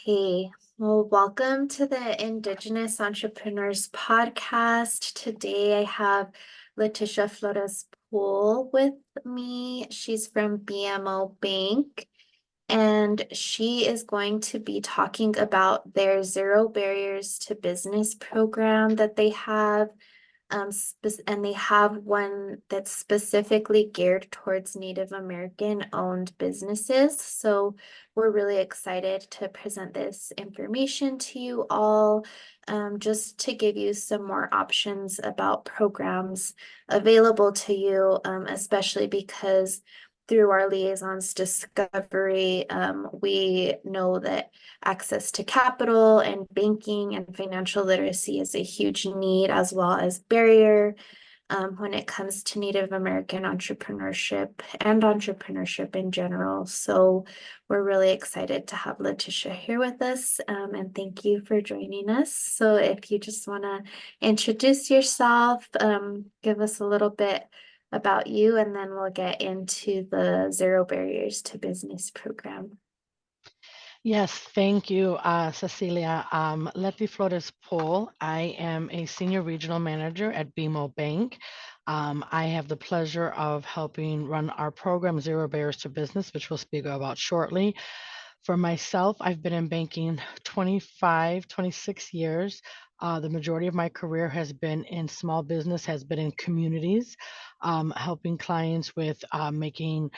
Okay, well, welcome to the Indigenous Entrepreneurs Podcast. Today I have Letticia Flores-Poole with me. She's from BMO Bank, and she is going to be talking about their Zero Barriers to Business program that they have. And they have one that's specifically geared towards Native American owned businesses. So we're really excited to present this information to you all, just to give you some more options about programs available to you, especially because through our liaisons discovery, we know that access to capital and banking and financial literacy is a huge need as well as barrier when it comes to Native American entrepreneurship and entrepreneurship in general. So we're really excited to have Letticia here with us, and thank you for joining us. So if you just want to introduce yourself, give us a little bit about you, and then we'll get into the Zero Barriers to Business program. Yes, thank you, Cecilia. Letty Flores-Poole. I am a senior regional manager at BMO Bank. I have the pleasure of helping run our program, Zero Barriers to Business, which we'll speak about shortly. For myself, I've been in banking 25, 26 years. The majority of my career has been in small business, has been in communities, helping clients with making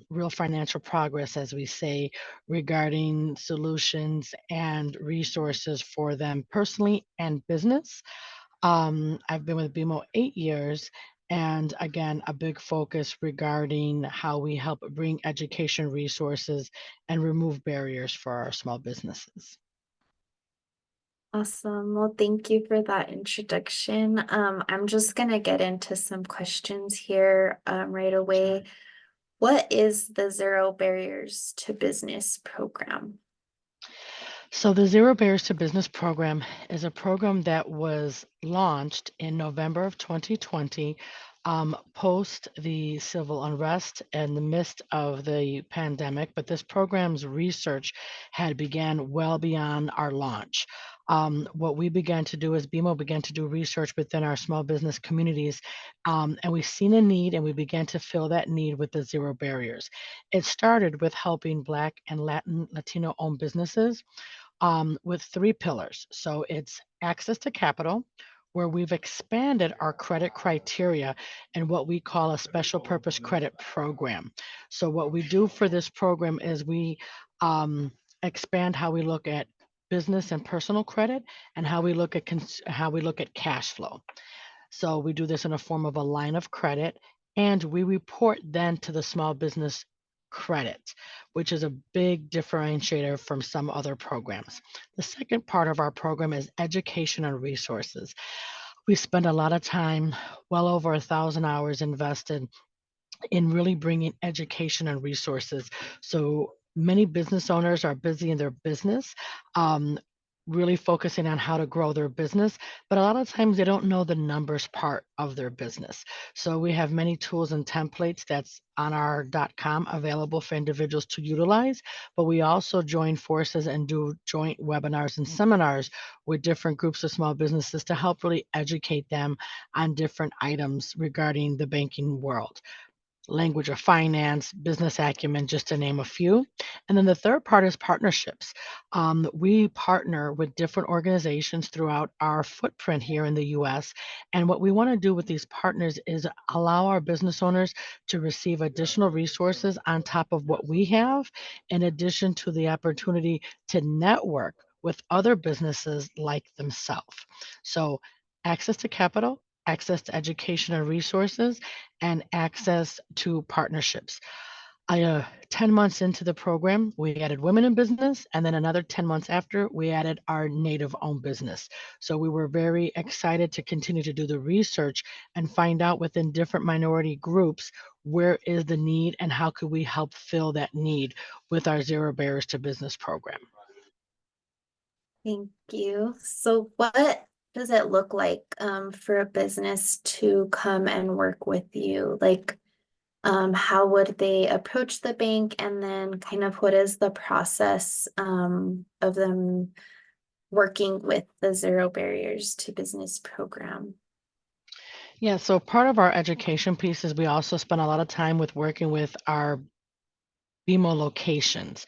real financial progress, as we say, regarding solutions and resources for them personally and business. I've been with BMO 8 years, and again, a big focus regarding how we help bring education resources and remove barriers for our small businesses. Awesome. Well, thank you for that introduction. I'm just going to get into some questions here right away. Sure. What is the Zero Barriers to Business program? So, the Zero Barriers to Business program is a program that was launched in November of 2020, post the civil unrest and the midst of the pandemic. But this program's research had began well beyond our launch. What we began to do is BMO began to do research within our small business communities, and we've seen a need, and we began to fill that need with the Zero Barriers. It started with helping Black and Latino-owned businesses with three pillars. So it's access to capital, where we've expanded our credit criteria and what we call a special purpose credit program. So what we do for this program is we um, expand how we look at business and personal credit and how we look at how we look at cash flow. So we do this in a form of a line of credit, and we report then to the small business credit, which is a big differentiator from some other programs. The second part of our program is education and resources. We spend a lot of time, well over 1,000 hours invested in really bringing education and resources. So many business owners are busy in their business, um, really focusing on how to grow their business, but a lot of times they don't know the numbers part of their business. So we have many tools and templates that's on our .com available for individuals to utilize, but we also join forces and do joint webinars and seminars with different groups of small businesses to help really educate them on different items regarding the banking world, language of finance, business acumen, just to name a few. And then the third part is partnerships. We partner with different organizations throughout our footprint here in the US. And what we want to do with these partners is allow our business owners to receive additional resources on top of what we have, in addition to the opportunity to network with other businesses like themselves. So, access to capital, access to education and resources, and access to partnerships. 10 months into the program, we added women in business, and then another 10 months after, we added our native owned business. So we were very excited to continue to do the research and find out within different minority groups where is the need and how could we help fill that need with our Zero Barriers to Business program. Thank you. So what does it look like for a business to come and work with you? Like, how would they approach the bank, and then kind of what is the process of them working with the Zero Barriers to Business program. Yeah, so part of our education piece is we also spend a lot of time with working with our BMO locations.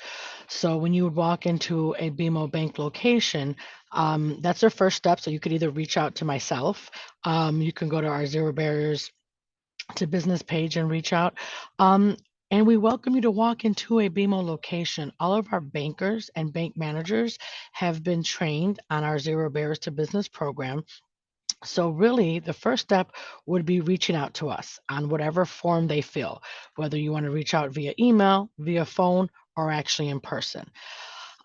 So when you would walk into a BMO bank location, that's their first step. So you could either reach out to myself, you can go to our Zero Barriers to Business page and reach out. Um, and we welcome you to walk into a BMO location. All of our bankers and bank managers have been trained on our Zero Barriers to Business program. So, really, the first step would be reaching out to us on whatever form they feel, whether you want to reach out via email, via phone, or actually in person.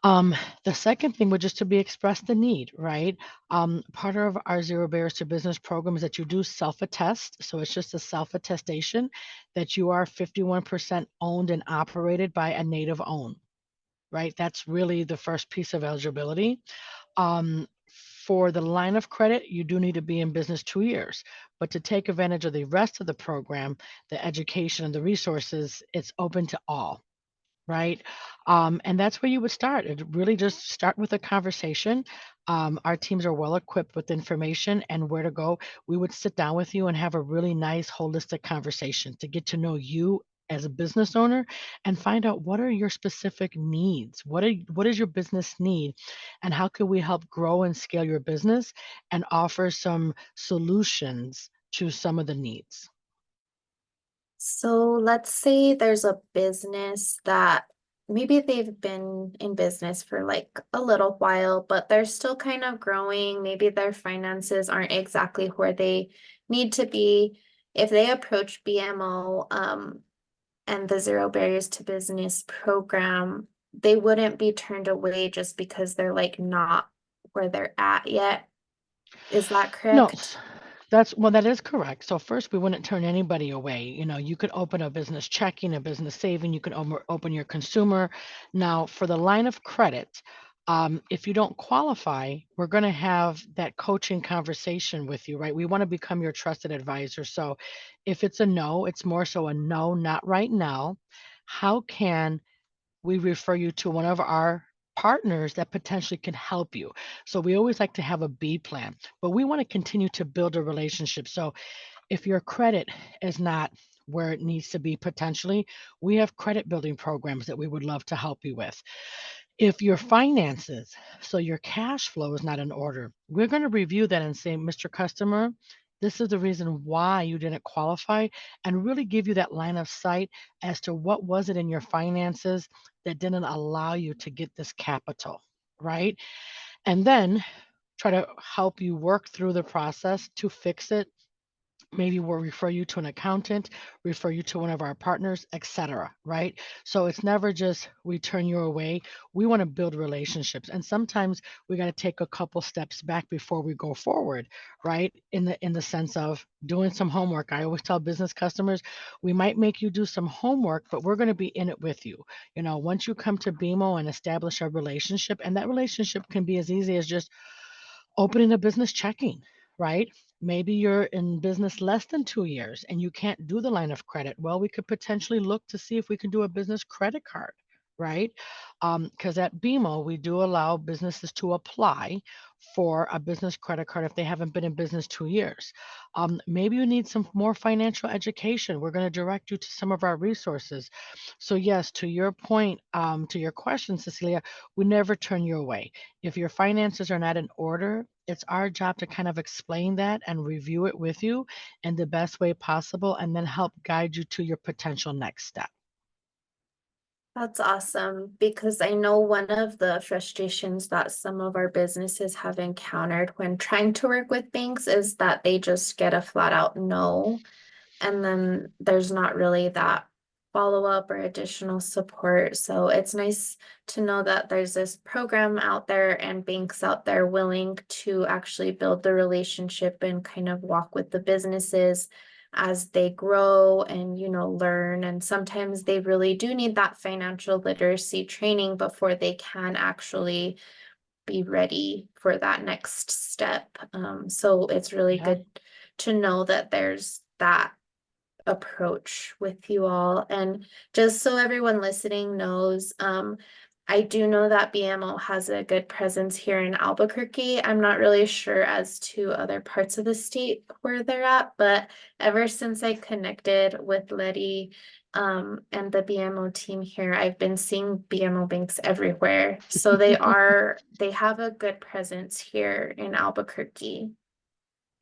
Um, the second thing would just to be express the need, right? Part of our Zero Barriers to Business program is that you do self-attest. So it's just a self-attestation that you are 51% owned and operated by a native owned, right? That's really the first piece of eligibility. Um, for the line of credit, you do need to be in business 2 years. But to take advantage of the rest of the program, the education and the resources, it's open to all, right? And that's where you would start. It really just start with a conversation. Our teams are well equipped with information and where to go. We would sit down with you and have a really nice holistic conversation to get to know you as a business owner and find out what are your specific needs. What is your business need and how can we help grow and scale your business and offer some solutions to some of the needs. So let's say there's a business that maybe they've been in business for like a little while, but they're still kind of growing. Maybe their finances aren't exactly where they need to be. If they approach BMO, and the Zero Barriers to Business program, they wouldn't be turned away just because they're like not where they're at yet. Is that No, correct? that is correct. So first, we wouldn't turn anybody away. You know, you could open a business checking, a business saving, you could open your consumer. Now, for the line of credit, if you don't qualify, we're going to have that coaching conversation with you, right? We want to become your trusted advisor. So if it's a no, it's more so a no, not right now. How can we refer you to one of our partners that potentially can help you. So we always like to have a B plan, but we want to continue to build a relationship. So if your credit is not where it needs to be potentially, we have credit building programs that we would love to help you with. If your finances, so your cash flow is not in order, we're going to review that and say, Mr. Customer, this is the reason why you didn't qualify, and really give you that line of sight as to what was it in your finances that didn't allow you to get this capital, right? And then try to help you work through the process to fix it. Maybe we'll refer you to an accountant, refer you to one of our partners, etc. Right? So it's never just we turn you away. We want to build relationships, and sometimes we got to take a couple steps back before we go forward. Right? In the sense of doing some homework. I always tell business customers, we might make you do some homework, but we're going to be in it with you. You know, once you come to BMO and establish a relationship, and that relationship can be as easy as just opening a business checking, right? Maybe you're in business less than 2 years and you can't do the line of credit. Well, we could potentially look to see if we can do a business credit card, right? Because at BMO, we do allow businesses to apply for a business credit card if they haven't been in business 2 years. Maybe you need some more financial education. We're going to direct you to some of our resources. So, yes, to your point, to your question, Cecilia, we never turn you away. If your finances are not in order, it's our job to kind of explain that and review it with you in the best way possible and then help guide you to your potential next step. That's awesome because I know one of the frustrations that some of our businesses have encountered when trying to work with banks is that they just get a flat out no. And then there's not really that follow-up or additional support. So it's nice to know that there's this program out there and banks out there willing to actually build the relationship and kind of walk with the businesses as they grow and, learn. And sometimes they really do need that financial literacy training before they can actually be ready for that next step. So it's really Yeah. good to know that there's that approach with you all. And just so everyone listening knows, I do know that BMO has a good presence here in Albuquerque. I'm not really sure as to other parts of the state where they're at, but ever since I connected with Letty, and the BMO team here, I've been seeing BMO banks everywhere. So they have a good presence here in Albuquerque.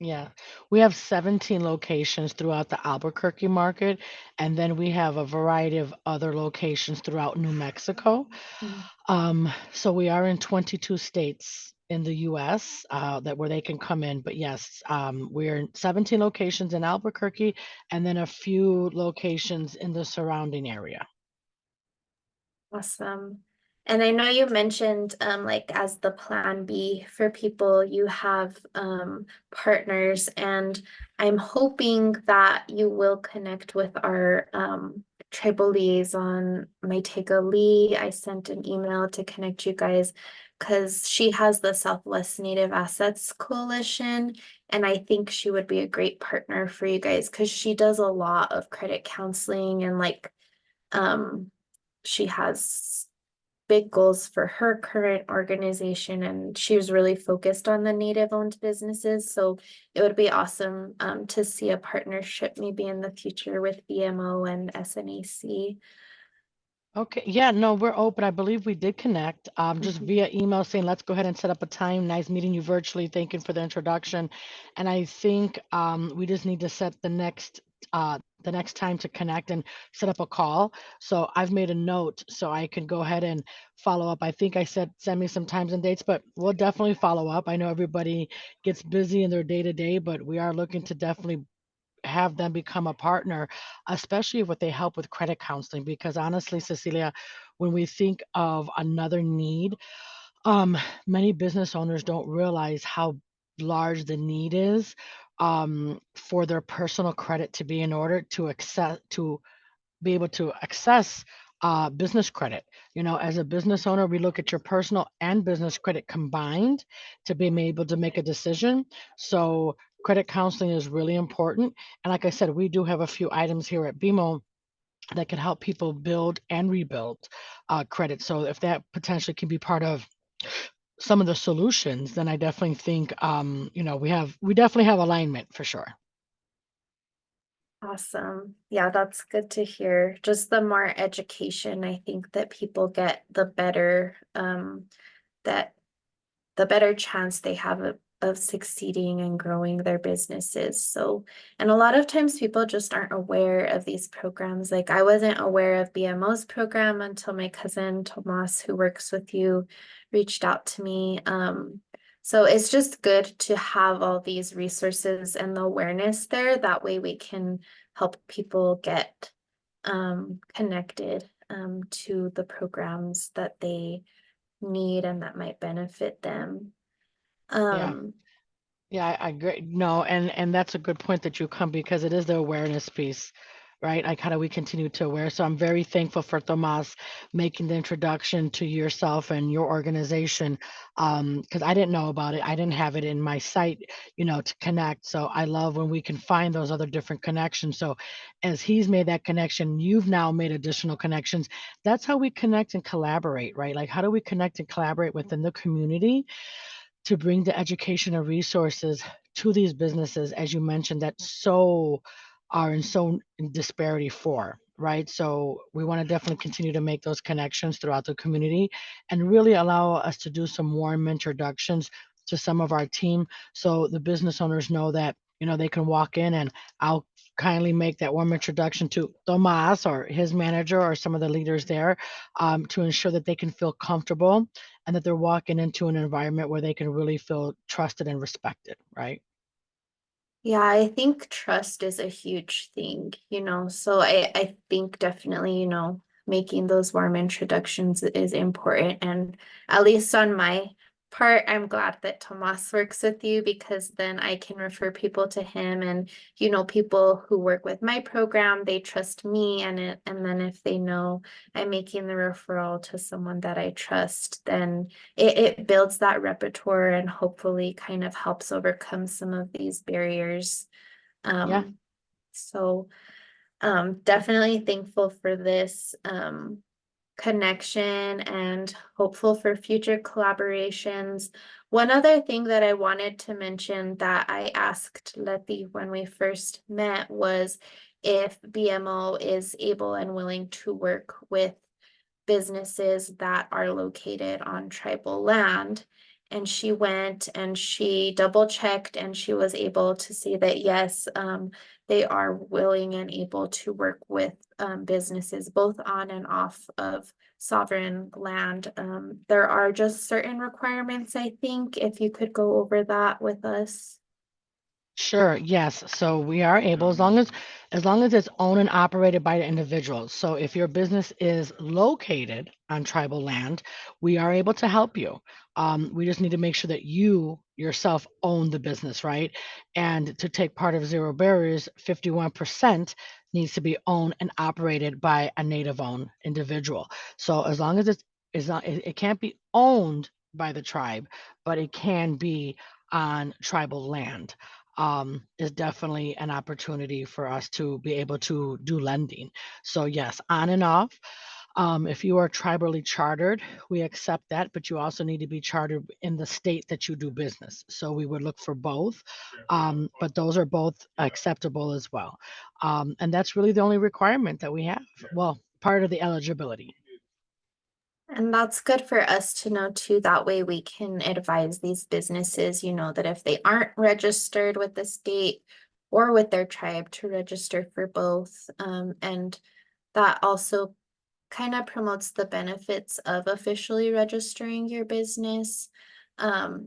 Yeah, we have 17 locations throughout the Albuquerque market, and then we have a variety of other locations throughout New Mexico. Mm. So we are in 22 states in the US that where they can come in. But yes, we're in 17 locations in Albuquerque and then a few locations in the surrounding area. Awesome. And I know you mentioned like as the plan B for people, you have partners, and I'm hoping that you will connect with our tribal liaison, Maitega Lee. I sent an email to connect you guys because she has the Southwest Native Assets Coalition, and I think she would be a great partner for you guys because she does a lot of credit counseling and like um she has big goals for her current organization, and she was really focused on the native owned businesses. So it would be awesome to see a partnership maybe in the future with BMO and SNAC. Okay, yeah, no, we're open. I believe we did connect just Mhm. via email saying, let's go ahead and set up a time. Nice meeting you virtually. Thank you for the introduction. And I think we just need to set the next time to connect and set up a call. So I've made a note so I can go ahead and follow up. I think I said send me some times and dates, but we'll definitely follow up. I know everybody gets busy in their day to day, but we are looking to definitely have them become a partner, especially if they help with credit counseling. Because honestly, Cecilia, when we think of another need, um, many business owners don't realize how large the need is for their personal credit to be in order to be able to access business credit. You know, as a business owner, we look at your personal and business credit combined to be able to make a decision. So, credit counseling is really important. And like I said, we do have a few items here at BMO that can help people build and rebuild credit. So, if that potentially can be part of some of the solutions, then I definitely think we definitely have alignment for sure. Awesome. Yeah, that's good to hear. Just the more education I think that people get, that the better chance they have of succeeding and growing their businesses. So, and a lot of times people just aren't aware of these programs. Like I wasn't aware of BMO's program until my cousin Tomas, who works with you, reached out to me. So it's just good to have all these resources and the awareness there. That way we can help people get connected to the programs that they need and that might benefit them. Yeah. Um, Yeah, I agree. No, and that's a good point that you come because it is the awareness piece, right? Like how do we continue to aware? So I'm very thankful for Tomas making the introduction to yourself and your organization, because I didn't know about it. I didn't have it in my site, to connect. So I love when we can find those other different connections. So as he's made that connection, you've now made additional connections. That's how we connect and collaborate, right? Like how do we connect and collaborate within the community to bring the education and resources to these businesses, as you mentioned, that so are in disparity for, right? So we want to definitely continue to make those connections throughout the community and really allow us to do some warm introductions to some of our team so the business owners know that, they can walk in and I'll kindly make that warm introduction to Tomas or his manager or some of the leaders there to ensure that they can feel comfortable and that they're walking into an environment where they can really feel trusted and respected, right? yeah, I think trust is a huge thing, so I think definitely, making those warm introductions is important. And at least on my part, I'm glad that Tomas works with you because then I can refer people to him, and people who work with my program, they trust me, and then if they know I'm making the referral to someone that I trust, then it builds that repertoire and hopefully kind of helps overcome some of these barriers. Yeah. So Definitely thankful for this connection and hopeful for future collaborations. One other thing that I wanted to mention that I asked Letty when we first met was if BMO is able and willing to work with businesses that are located on tribal land. And she went and she double checked and she was able to see that yes, they are willing and able to work with businesses both on and off of sovereign land. There are just certain requirements, I think, if you could go over that with us. Sure, yes. So we are able, as long as it's owned and operated by the individuals. So if your business is located on tribal land, we are able to help you. We just need to make sure that you yourself own the business, right? And to take part of Zero Barriers, 51% needs to be owned and operated by a native-owned individual. So as long as it's not, it can't be owned by the tribe, but it can be on tribal land, is definitely an opportunity for us to be able to do lending. So yes, on and off. If you are tribally chartered, we accept that, but you also need to be chartered in the state that you do business. So we would look for both, but those are both acceptable as well. And that's really the only requirement that we have. Well, part of the eligibility. And that's good for us to know too. That way we can advise these businesses, that if they aren't registered with the state or with their tribe to register for both. And that also kind of promotes the benefits of officially registering your business.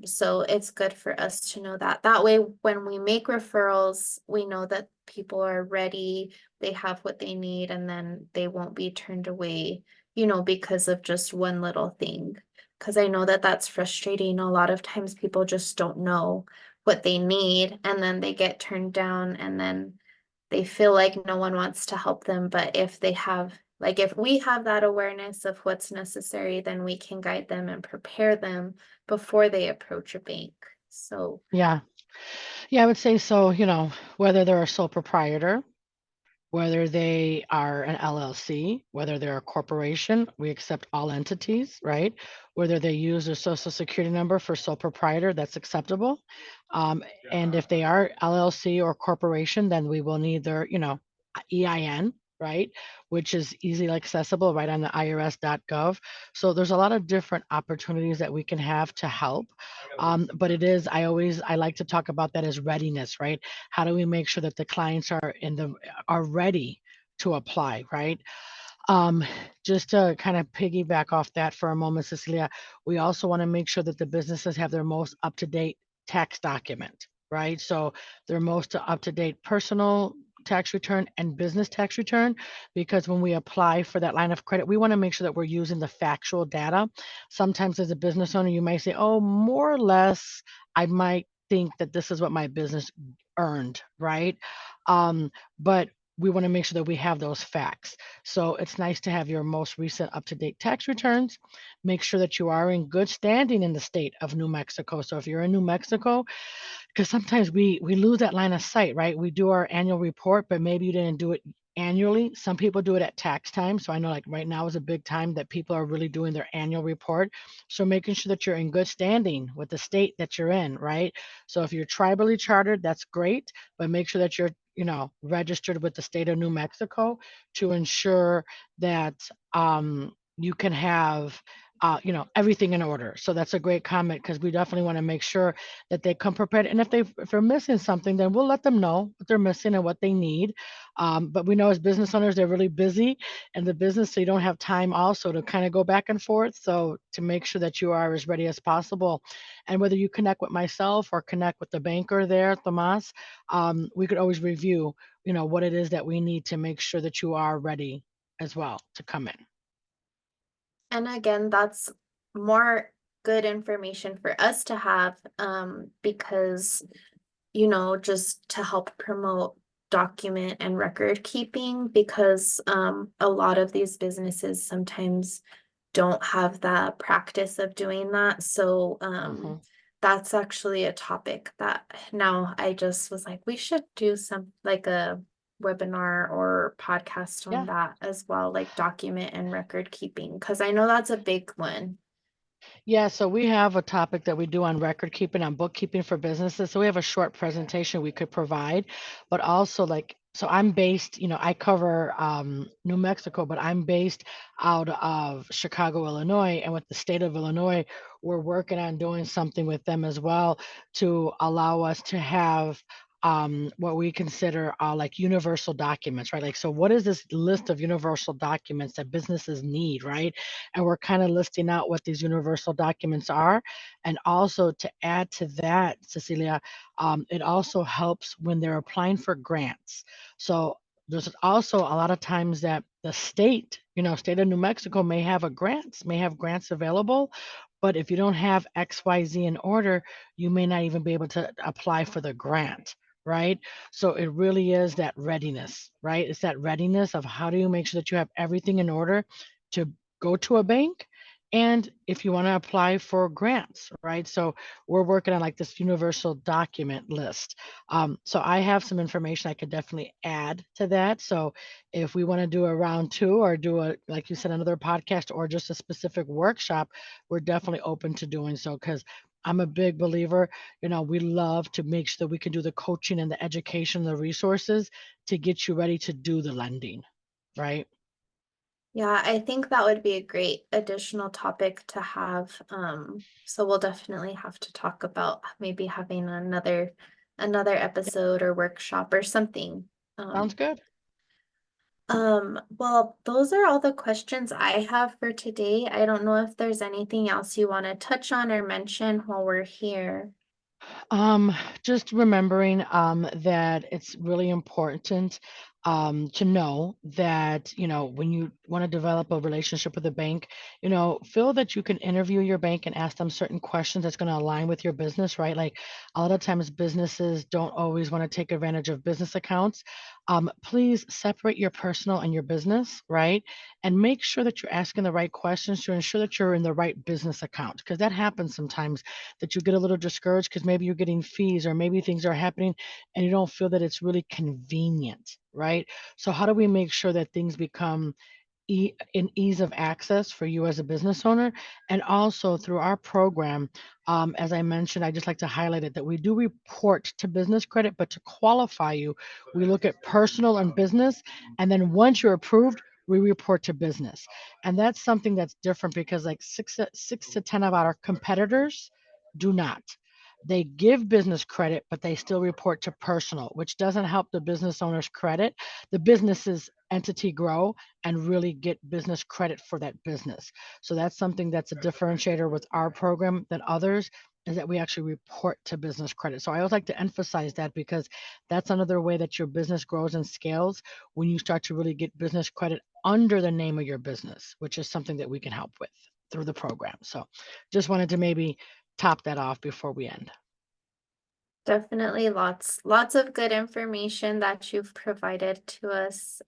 So it's good for us to know that. That way, when we make referrals, we know that people are ready, they have what they need, and then they won't be turned away, because of just one little thing. Because I know that that's frustrating. A lot of times people just don't know what they need, and then they get turned down, and then they feel like no one wants to help them. But if we have that awareness of what's necessary, then we can guide them and prepare them before they approach a bank. So, Yeah. Yeah, I would say so, whether they're a sole proprietor, whether they are an LLC, whether they're a corporation, we accept all entities, right? Whether they use their social security number for sole proprietor, that's acceptable. And if they are LLC or corporation, then we will need their, EIN, right? Which is easily accessible right on the irs.gov. So there's a lot of different opportunities that we can have to help. But I like to talk about that as readiness, right? How do we make sure that the clients are ready to apply, right? Um, just to kind of piggyback off that for a moment, Cecilia, we also want to make sure that the businesses have their most up-to-date tax document, right? So their most up-to-date personal tax return and business tax return, because when we apply for that line of credit, we want to make sure that we're using the factual data. Sometimes as a business owner, you might say, oh, more or less, I might think that this is what my business earned, right? But we want to make sure that we have those facts. So it's nice to have your most recent up-to-date tax returns. Make sure that you are in good standing in the state of New Mexico. So if you're in New Mexico, because sometimes we lose that line of sight, right? We do our annual report, but maybe you didn't do it annually. Some people do it at tax time. So I know like right now is a big time that people are really doing their annual report. So making sure that you're in good standing with the state that you're in, right? So if you're tribally chartered, that's great, but make sure that you're registered with the state of New Mexico to ensure that you can have everything in order. So that's a great comment because we definitely want to make sure that they come prepared. And if they're missing something, then we'll let them know what they're missing and what they need. But we know as business owners, they're really busy in the business, so you don't have time also to kind of go back and forth. So to make sure that you are as ready as possible, and whether you connect with myself or connect with the banker there, Tomas, we could always review, what it is that we need to make sure that you are ready as well to come in. and again, that's more good information for us to have, because, just to help promote document and record keeping, because a lot of these businesses sometimes don't have the practice of doing that. So Mhm. that's actually a topic that now I just was like, we should do some like a webinar or podcast on Yeah. that as well, like document and record keeping, because I know that's a big one. Yeah, so we have a topic that we do on record keeping, on bookkeeping for businesses. So we have a short presentation we could provide, but also like, so I'm based, I cover New Mexico, but I'm based out of Chicago, Illinois. And with the state of Illinois, we're working on doing something with them as well to allow us to have what we consider like universal documents, right? Like, so what is this list of universal documents that businesses need, right? And we're kind of listing out what these universal documents are. And also to add to that, Cecilia, it also helps when they're applying for grants. So there's also a lot of times that the state, state of New Mexico may have grants available, but if you don't have XYZ in order, you may not even be able to apply for the grant. Right. So it really is that readiness, right? It's that readiness of how do you make sure that you have everything in order to go to a bank, and if you want to apply for grants, right? So we're working on like this universal document list. So I have some information I could definitely add to that. So if we want to do a round two or do a, like you said, another podcast or just a specific workshop, we're definitely open to doing so, because I'm a big believer, we love to make sure that we can do the coaching and the education, the resources to get you ready to do the lending, right? Yeah, I think that would be a great additional topic to have. So we'll definitely have to talk about maybe having another episode or workshop or something. Sounds Um, good. well, those are all the questions I have for today. I don't know if there's anything else you want to touch on or mention while we're here. Um, just remembering that it's really important to know that, when you want to develop a relationship with a bank, feel that you can interview your bank and ask them certain questions that's going to align with your business, right? Like a lot of times businesses don't always want to take advantage of business accounts. Please separate your personal and your business, right? And make sure that you're asking the right questions to ensure that you're in the right business account, because that happens sometimes that you get a little discouraged because maybe you're getting fees or maybe things are happening and you don't feel that it's really convenient, right? So how do we make sure that things become an ease of access for you as a business owner? And also through our program, as I mentioned, I just like to highlight it that we do report to business credit, but to qualify you, we look at personal and business. And then once you're approved, we report to business. And that's something that's different because like six to 10 of our competitors do not. They give business credit, but they still report to personal, which doesn't help the business owner's credit, the business's entity grow, and really get business credit for that business. So that's something that's a differentiator with our program than others, is that we actually report to business credit. So I always like to emphasize that because that's another way that your business grows and scales when you start to really get business credit under the name of your business, which is something that we can help with through the program. So just wanted to maybe top that off before we end. Definitely lots of good information that you've provided to us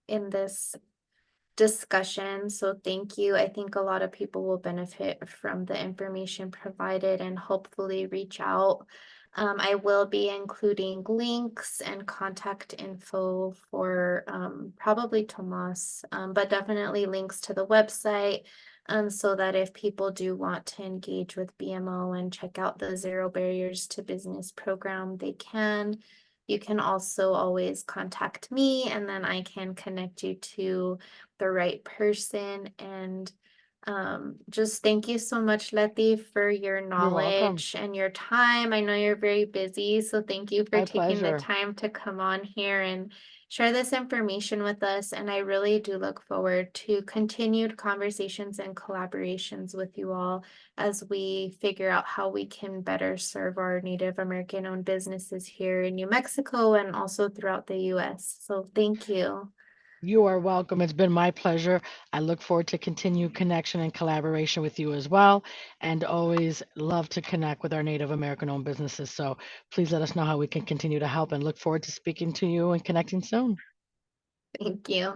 in this discussion. So thank you. I think a lot of people will benefit from the information provided and hopefully reach out. I will be including links and contact info for probably Tomas, but definitely links to the website. So that if people do want to engage with BMO and check out the Zero Barriers to Business program, they can. You can also always contact me and then I can connect you to the right person. And just thank you so much, Letty, for your You're welcome. knowledge and your time. I know you're very busy, so thank you for My taking the pleasure. time to come on here and share this information with us. And I really do look forward to continued conversations and collaborations with you all as we figure out how we can better serve our Native American owned businesses here in New Mexico and also throughout the US. So thank you. You are welcome. It's been my pleasure. I look forward to continued connection and collaboration with you as well. And always love to connect with our Native American owned businesses. So please let us know how we can continue to help and look forward to speaking to you and connecting soon. Thank you.